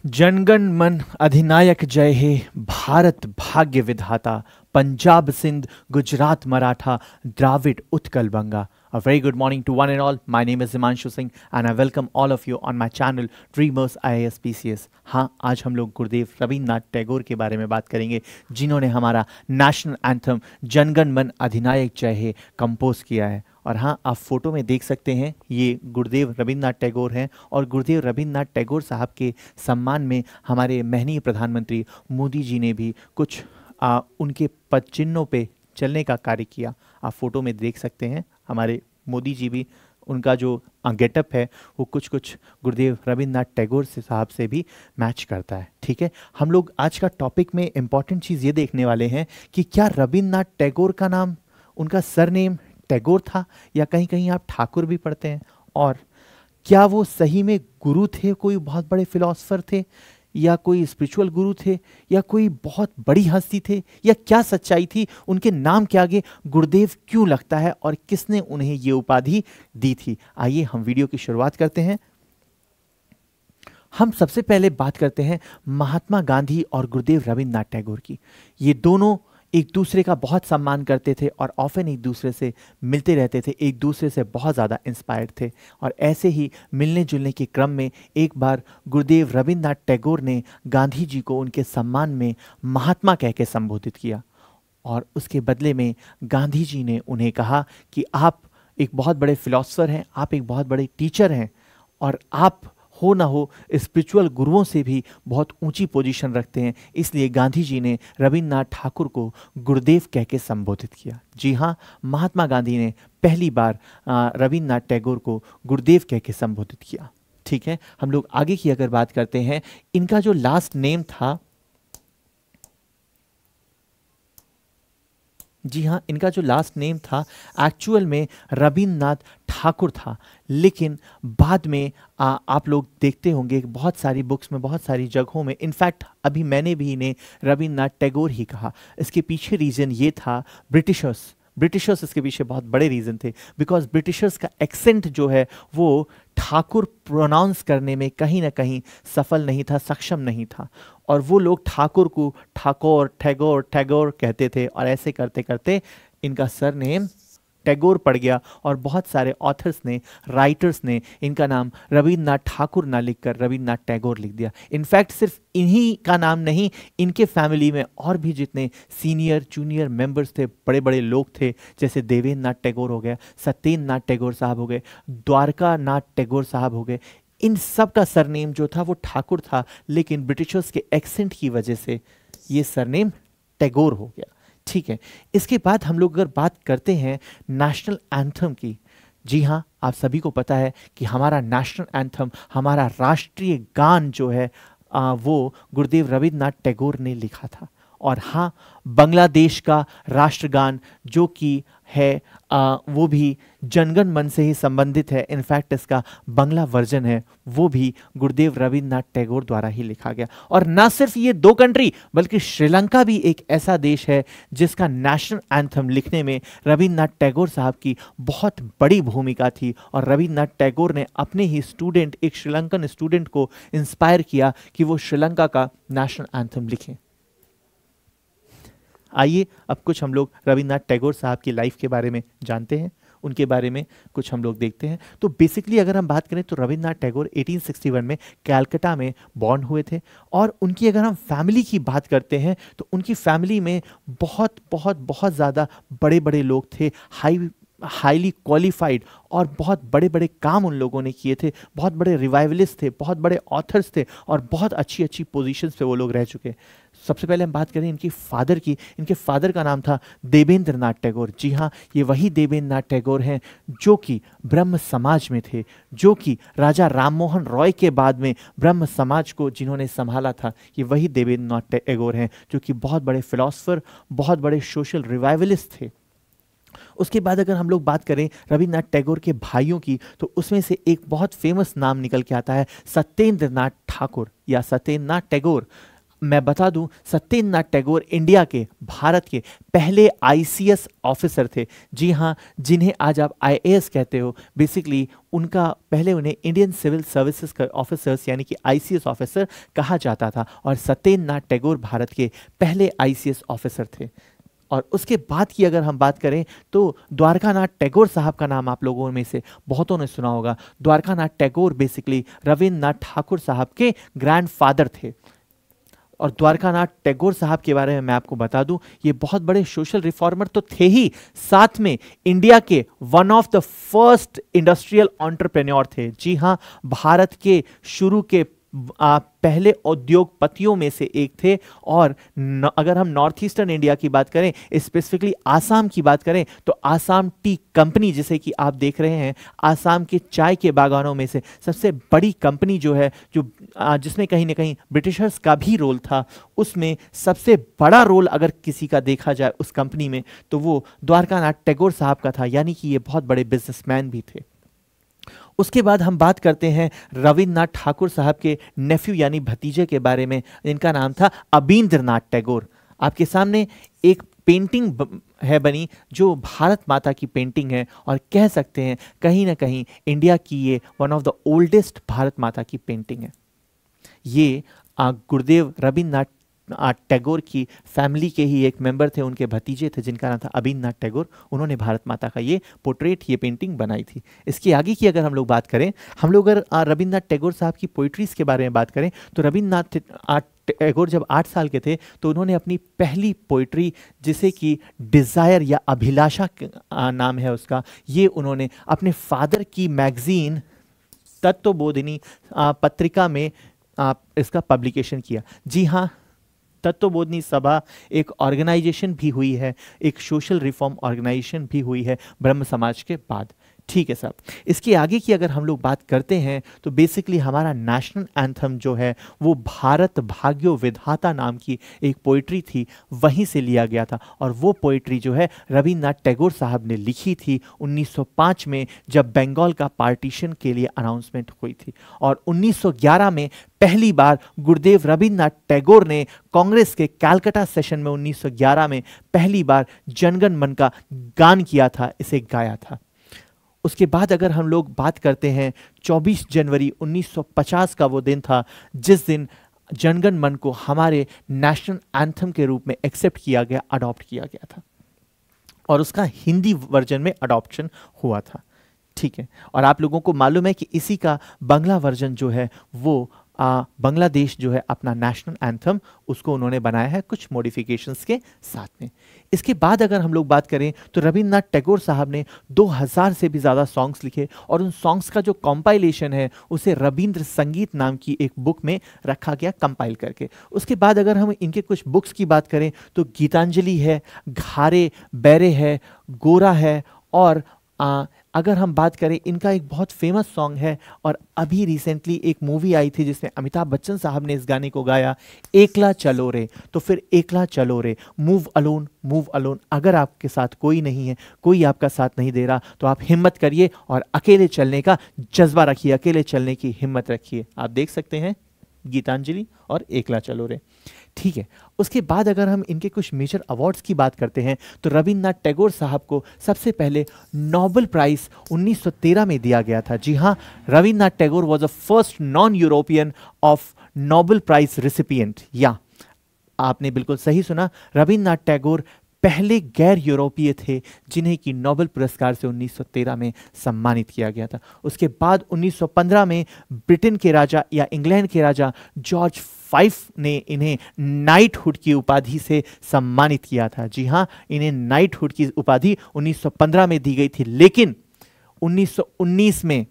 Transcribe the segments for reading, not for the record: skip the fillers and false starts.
जनगण मन अधिनायक जय हे, भारत भाग्य विधाता, पंजाब सिंध गुजरात मराठा द्राविड उत्कल बंगा. A very good morning to one and all. My name is Himanshu Singh and I welcome all of you on my channel Dreamers IAS PCS. हाँ, आज हम लोग गुरुदेव रविन्द्रनाथ टैगोर के बारे में बात करेंगे, जिन्होंने हमारा नेशनल एंथम जनगण मन अधिनायक जय हे कंपोज किया है. और हाँ, आप फोटो में देख सकते हैं ये गुरुदेव रविन्द्रनाथ टैगोर हैं. और गुरुदेव रविन्द्रनाथ टैगोर साहब के सम्मान में हमारे माननीय प्रधानमंत्री मोदी जी ने भी कुछ उनके पद चिन्हों पे चलने का कार्य किया. आप फोटो में देख सकते हैं हमारे मोदी जी भी, उनका जो गेटअप है वो कुछ कुछ गुरुदेव रविन्द्रनाथ टैगोर से साहब से भी मैच करता है. ठीक है, हम लोग आज का टॉपिक में इम्पॉर्टेंट चीज़ ये देखने वाले हैं कि क्या रविन्द्रनाथ टैगोर का नाम, उनका सरनेम टैगोर था या कहीं कहीं आप ठाकुर भी पढ़ते हैं, और क्या वो सही में गुरु थे, कोई बहुत बड़े फिलोसफर थे, या कोई स्पिरिचुअल गुरु थे, या कोई बहुत बड़ी हस्ती थे, या क्या सच्चाई थी, उनके नाम के आगे गुरुदेव क्यों लगता है और किसने उन्हें ये उपाधि दी थी. आइए हम वीडियो की शुरुआत करते हैं. हम सबसे पहले बात करते हैं महात्मा गांधी और गुरुदेव रविन्द्रनाथ टैगोर की. ये दोनों एक दूसरे का बहुत सम्मान करते थे और ऑफन एक दूसरे से मिलते रहते थे, एक दूसरे से बहुत ज़्यादा इंस्पायर्ड थे. और ऐसे ही मिलने जुलने के क्रम में एक बार गुरुदेव रविन्द्रनाथ टैगोर ने गांधी जी को उनके सम्मान में महात्मा कह के संबोधित किया. और उसके बदले में गांधी जी ने उन्हें कहा कि आप एक बहुत बड़े फिलोसफर हैं, आप एक बहुत बड़े टीचर हैं, और आप हो ना हो स्पिरिचुअल गुरुओं से भी बहुत ऊंची पोजीशन रखते हैं. इसलिए गांधी जी ने रविन्द्रनाथ ठाकुर को गुरुदेव कह के संबोधित किया. जी हाँ, महात्मा गांधी ने पहली बार रविन्द्रनाथ टैगोर को गुरुदेव कह के संबोधित किया. ठीक है, हम लोग आगे की अगर बात करते हैं, इनका जो लास्ट नेम था, जी हाँ, इनका जो लास्ट नेम था एक्चुअल में रविन्द्रनाथ ठाकुर था. लेकिन बाद में आप लोग देखते होंगे बहुत सारी बुक्स में, बहुत सारी जगहों में, इनफैक्ट अभी मैंने भी इन्हें रविन्द्रनाथ टैगोर ही कहा. इसके पीछे रीज़न ये था, ब्रिटिशर्स इसके पीछे बहुत बड़े रीज़न थे. बिकॉज ब्रिटिशर्स का एक्सेंट जो है वो ठाकुर प्रोनाउंस करने में कहीं ना कहीं सफल नहीं था, सक्षम नहीं था. और वो लोग ठाकुर को ठाकुर, टैगोर, टैगोर कहते थे. और ऐसे करते करते इनका सरनेम टैगोर पड़ गया. और बहुत सारे ऑथर्स ने, राइटर्स ने इनका नाम रविन्द्रनाथ ठाकुर ना लिखकर रविन्द्रनाथ टैगोर लिख दिया. इनफैक्ट सिर्फ इन्हीं का नाम नहीं, इनके फैमिली में और भी जितने सीनियर जूनियर मेंबर्स थे, बड़े बड़े लोग थे, जैसे देवेंद्र नाथ टैगोर हो गया, सत्येंद्र नाथ टैगोर साहब हो गए, द्वारका नाथ टैगोर साहब हो गए, इन सब का सरनेम जो था वो ठाकुर था. लेकिन ब्रिटिशर्स के एक्सेंट की वजह से ये सरनेम टैगोर हो गया. ठीक है, इसके बाद हम लोग अगर बात करते हैं नेशनल एंथम की. जी हाँ, आप सभी को पता है कि हमारा नेशनल एंथम, हमारा राष्ट्रीय गान जो है वो गुरुदेव रविन्द्रनाथ टैगोर ने लिखा था. और हाँ, बांग्लादेश का राष्ट्रगान जो कि है वो भी जनगण मन से ही संबंधित है. इनफैक्ट इसका बांग्ला वर्जन है वो भी गुरुदेव रविन्द्रनाथ टैगोर द्वारा ही लिखा गया. और ना सिर्फ ये दो कंट्री बल्कि श्रीलंका भी एक ऐसा देश है जिसका नेशनल एंथम लिखने में रविन्द्रनाथ टैगोर साहब की बहुत बड़ी भूमिका थी. और रविन्द्रनाथ टैगोर ने अपने ही स्टूडेंट, एक श्रीलंकन स्टूडेंट को इंस्पायर किया कि वो श्रीलंका का नेशनल एंथम लिखें. आइए अब कुछ हम लोग रविन्द्रनाथ टैगोर साहब की लाइफ के बारे में जानते हैं, उनके बारे में कुछ हम लोग देखते हैं. तो बेसिकली अगर हम बात करें तो रविन्द्रनाथ टैगोर 1861 में कैलकाटा में बॉर्न हुए थे. और उनकी अगर हम फैमिली की बात करते हैं तो उनकी फैमिली में बहुत बहुत बहुत ज़्यादा बड़े बड़े लोग थे, हाईली क्वालिफाइड, और बहुत बड़े बड़े काम उन लोगों ने किए थे. बहुत बड़े रिवाइवलिस्ट थे, बहुत बड़े ऑथर्स थे, और बहुत अच्छी अच्छी पोजीशंस पे वो लोग रह चुके. सबसे पहले हम बात करें इनकी फादर की. इनके फादर का नाम था देवेंद्र नाथ टैगोर. जी हाँ, ये वही देवेंद्र नाथ टैगोर हैं जो कि ब्रह्म समाज में थे, जो कि राजा राममोहन रॉय के बाद में ब्रह्म समाज को जिन्होंने संभाला था. ये वही देवेंद्र नाथ टैगोर हैं जो कि बहुत बड़े फिलोसफर, बहुत बड़े सोशल रिवाइवलिस्ट थे. उसके बाद अगर हम लोग बात करें रविन्द्रनाथ टैगोर के भाइयों की, तो उसमें से एक बहुत फेमस नाम निकल के आता है सत्येंद्र नाथ ठाकुर या सत्येंद्र नाथ टैगोर. मैं बता दूं, सत्येंद्रनाथ टैगोर इंडिया के, भारत के पहले आईसीएस ऑफिसर थे। जी हाँ, जिन्हें आज आप आईएएस कहते हो, बेसिकली उनका पहले उन्हें इंडियन सिविल सर्विसेज का ऑफिसर्स यानी कि आईसीएस ऑफिसर कहा जाता था, और सत्येंद्रनाथ टैगोर भारत के पहले आईसीएस ऑफिसर थे। और उसके बाद की अगर हम बात करें तो द्वारकानाथ टैगोर साहब का नाम आप लोगों में से बहुतों ने सुना होगा। द्वारकानाथ टैगोर बेसिकली रविन्द्रनाथ ठाकुर साहब के ग्रैंडफादर थे। और द्वारकानाथ टैगोर साहब के बारे में मैं आपको बता दूं, ये बहुत बड़े सोशल रिफॉर्मर तो थे ही, साथ में इंडिया के one of the first industrial entrepreneur थे। जी हाँ, भारत के शुरू के पहले उद्योगपतियों में से एक थे। और अगर हम नॉर्थ ईस्टर्न इंडिया की बात करें, स्पेसिफिकली आसाम की बात करें, तो आसाम टी कंपनी, जिसे कि आप देख रहे हैं, आसाम के चाय के बागानों में से सबसे बड़ी कंपनी जो है, जो जिसमें कहीं ना कहीं ब्रिटिशर्स का भी रोल था, उसमें सबसे बड़ा रोल अगर किसी का देखा जाए उस कंपनी में, तो वो द्वारकानाथ टैगोर साहब का था, यानी कि ये बहुत बड़े बिजनेसमैन भी थे। उसके बाद हम बात करते हैं रविन्द्रनाथ ठाकुर साहब के नेफ्यू यानी भतीजे के बारे में, जिनका नाम था अबींद्रनाथ टैगोर। आपके सामने एक पेंटिंग है बनी, जो भारत माता की पेंटिंग है, और कह सकते हैं कहीं ना कहीं इंडिया की ये one of the oldest Bharat माता की पेंटिंग है। ये गुरुदेव रविन्द्रनाथ टैगोर की फैमिली के ही एक मेंबर थे, उनके भतीजे थे जिनका नाम था अबींद्रनाथ टैगोर। उन्होंने भारत माता का ये पोर्ट्रेट, ये पेंटिंग बनाई थी। इसकी आगे की अगर हम लोग बात करें, हम लोग अगर रविन्द्रनाथ टैगोर साहब की पोइट्रीज के बारे में बात करें, तो रविन्द्रनाथ टैगोर जब 8 साल के थे तो उन्होंने अपनी पहली पोइट्री, जिसे कि डिज़ायर या अभिलाषा नाम है उसका, ये उन्होंने अपने फादर की मैगजीन तत्वबोधिनी पत्रिका में इसका पब्लिकेशन किया। जी हाँ, तत्वबोधिनी सभा एक ऑर्गेनाइजेशन भी हुई है, एक सोशल रिफॉर्म ऑर्गेनाइजेशन भी हुई है ब्रह्म समाज के बाद। ठीक है साहब, इसके आगे की अगर हम लोग बात करते हैं तो बेसिकली हमारा नेशनल एंथम जो है वो भारत भाग्यो विधाता नाम की एक पोइट्री थी, वहीं से लिया गया था। और वो पोइट्री जो है रविन्द्रनाथ टैगोर साहब ने लिखी थी 1905 में, जब बंगाल का पार्टीशन के लिए अनाउंसमेंट हुई थी। और 1911 में पहली बार गुरुदेव रविन्द्रनाथ टैगोर ने कांग्रेस के कलकत्ता सेशन में 1911 में पहली बार जनगण मन का गान किया था, इसे गाया था। उसके बाद अगर हम लोग बात करते हैं, 24 जनवरी 1950 का वो दिन था जिस दिन जनगण मन को हमारे नेशनल एंथम के रूप में एक्सेप्ट किया गया, अडॉप्ट किया गया था, और उसका हिंदी वर्जन में अडॉप्शन हुआ था। ठीक है, और आप लोगों को मालूम है कि इसी का बांग्ला वर्जन जो है वो बांग्लादेश जो है अपना नेशनल एंथम, उसको उन्होंने बनाया है कुछ मॉडिफिकेशंस के साथ में। इसके बाद अगर हम लोग बात करें तो रविन्द्रनाथ टैगोर साहब ने 2000 से भी ज़्यादा सॉन्ग्स लिखे, और उन सॉन्ग्स का जो कंपाइलेशन है उसे रविंद्र संगीत नाम की एक बुक में रखा गया कंपाइल करके। उसके बाद अगर हम इनके कुछ बुक्स की बात करें तो गीतांजलि है, घारे बैरे है, गोरा है, और अगर हम बात करें, इनका एक बहुत फेमस सॉन्ग है, और अभी रिसेंटली एक मूवी आई थी जिसमें अमिताभ बच्चन साहब ने इस गाने को गाया, एकला चलो रे। तो फिर एकला चलो रे, मूव अलोन, मूव अलोन। अगर आपके साथ कोई नहीं है, कोई आपका साथ नहीं दे रहा, तो आप हिम्मत करिए और अकेले चलने का जज्बा रखिए, अकेले चलने की हिम्मत रखिए। आप देख सकते हैं गीतांजलि और एकला चलो रे। ठीक है, उसके बाद अगर हम इनके कुछ मेजर अवार्ड्स की बात करते हैं तो रविन्द्रनाथ टैगोर साहब को सबसे पहले नोबेल प्राइज 1913 में दिया गया था। जी हाँ, Rabindranath Tagore was the first non European of Nobel prize recipient. या आपने बिल्कुल सही सुना, रविन्द्रनाथ टैगोर पहले गैर यूरोपीय थे जिन्हें कि नोबेल पुरस्कार से 1913 में सम्मानित किया गया था। उसके बाद 1915 में ब्रिटेन के राजा या इंग्लैंड के राजा जॉर्ज 5 ने इन्हें नाइटहुड की उपाधि से सम्मानित किया था। जी हाँ, इन्हें नाइटहुड की उपाधि 1915 में दी गई थी, लेकिन 1919 में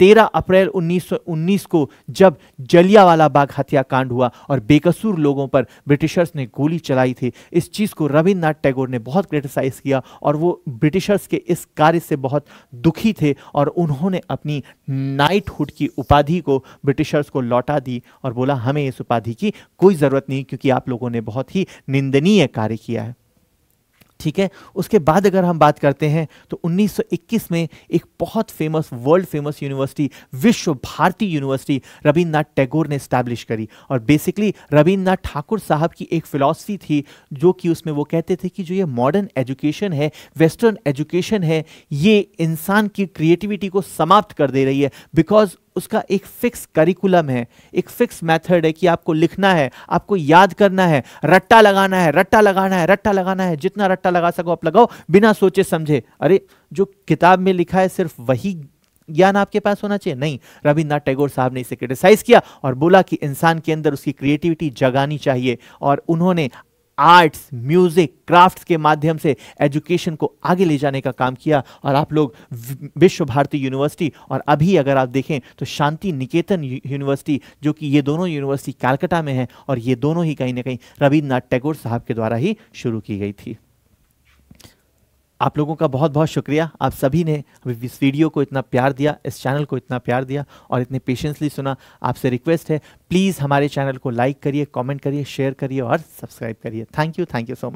13 अप्रैल 1919 को जब जलियांवाला बाग हत्याकांड हुआ और बेकसूर लोगों पर ब्रिटिशर्स ने गोली चलाई थी, इस चीज़ को रविन्द्रनाथ टैगोर ने बहुत क्रिटिसाइज किया, और वो ब्रिटिशर्स के इस कार्य से बहुत दुखी थे, और उन्होंने अपनी नाइटहुड की उपाधि को ब्रिटिशर्स को लौटा दी और बोला हमें इस उपाधि की कोई ज़रूरत नहीं, क्योंकि आप लोगों ने बहुत ही निंदनीय कार्य किया है। ठीक है। उसके बाद अगर हम बात करते हैं तो 1921 में एक बहुत फेमस, वर्ल्ड फेमस यूनिवर्सिटी, विश्व भारती यूनिवर्सिटी रविन्द्रनाथ टैगोर ने स्टैब्लिश करी। और बेसिकली रविन्द्रनाथ ठाकुर साहब की एक फिलॉसफी थी जो कि उसमें वो कहते थे कि जो ये मॉडर्न एजुकेशन है, वेस्टर्न एजुकेशन है, ये इंसान की क्रिएटिविटी को समाप्त कर दे रही है। बिकॉज उसका एक फिक्स करिकुलम है, एक फिक्स मेथड है कि आपको लिखना है, आपको याद करना है, रट्टा लगाना है, रट्टा लगाना है, रट्टा लगाना है, जितना रट्टा लगा सको आप लगाओ बिना सोचे समझे। अरे जो किताब में लिखा है सिर्फ वही ज्ञान आपके पास होना चाहिए? नहीं। रविन्द्रनाथ टैगोर साहब ने इसे क्रिटिसाइज किया और बोला कि इंसान के अंदर उसकी क्रिएटिविटी जगानी चाहिए। और उन्होंने आर्ट्स, म्यूजिक, क्राफ्ट्स के माध्यम से एजुकेशन को आगे ले जाने का काम किया। और आप लोग विश्व भारती यूनिवर्सिटी और अभी अगर आप देखें तो शांति निकेतन यूनिवर्सिटी, जो कि ये दोनों यूनिवर्सिटी कलकत्ता में हैं और ये दोनों ही कहीं ना कहीं रविन्द्रनाथ टैगोर साहब के द्वारा ही शुरू की गई थी। आप लोगों का बहुत बहुत शुक्रिया, आप सभी ने इस वीडियो को इतना प्यार दिया, इस चैनल को इतना प्यार दिया और इतने पेशेंसली सुना। आपसे रिक्वेस्ट है, प्लीज़ हमारे चैनल को लाइक करिए, कमेंट करिए, शेयर करिए और सब्सक्राइब करिए। Thank you so much.